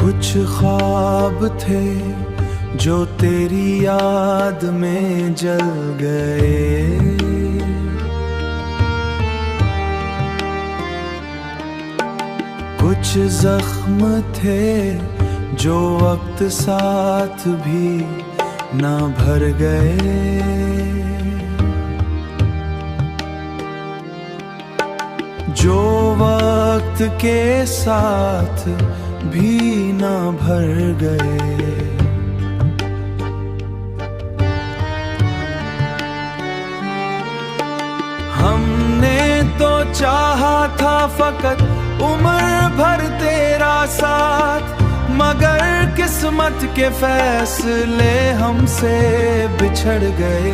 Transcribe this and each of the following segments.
कुछ ख्वाब थे जो तेरी याद में जल गए, कुछ जख्म थे जो वक्त साथ भी ना भर गए, जो वक्त के साथ भी ना भर गए। हमने तो चाहा था फकत उम्र भर तेरा साथ, मगर किस्मत के फैसले हमसे बिछड़ गए,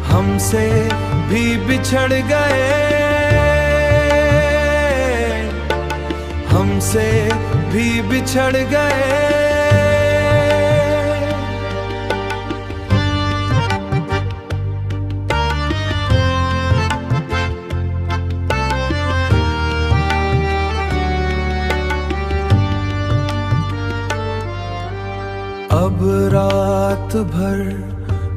हमसे भी बिछड़ गए, हमसे भी बिछड़ गए। अब रात भर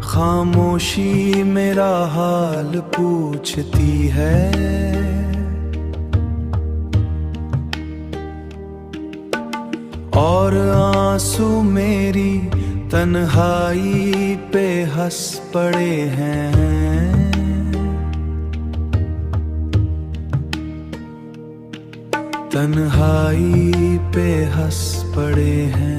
खामोशी मेरा हाल पूछती है, और आंसू मेरी तन्हाई पे हंस पड़े हैं। तन्हाई पे हंस पड़े हैं।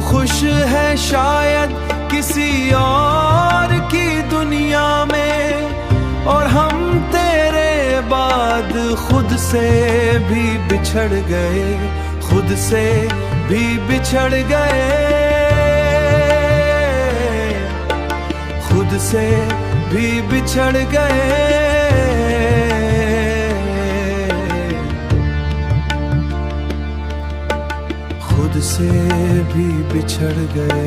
खुश है शायद किसी और की दुनिया में, और हम तेरे बाद खुद से भी बिछड़ गए, खुद से भी बिछड़ गए, खुद से भी बिछड़ गए, खुद से भी बिछड़ गए।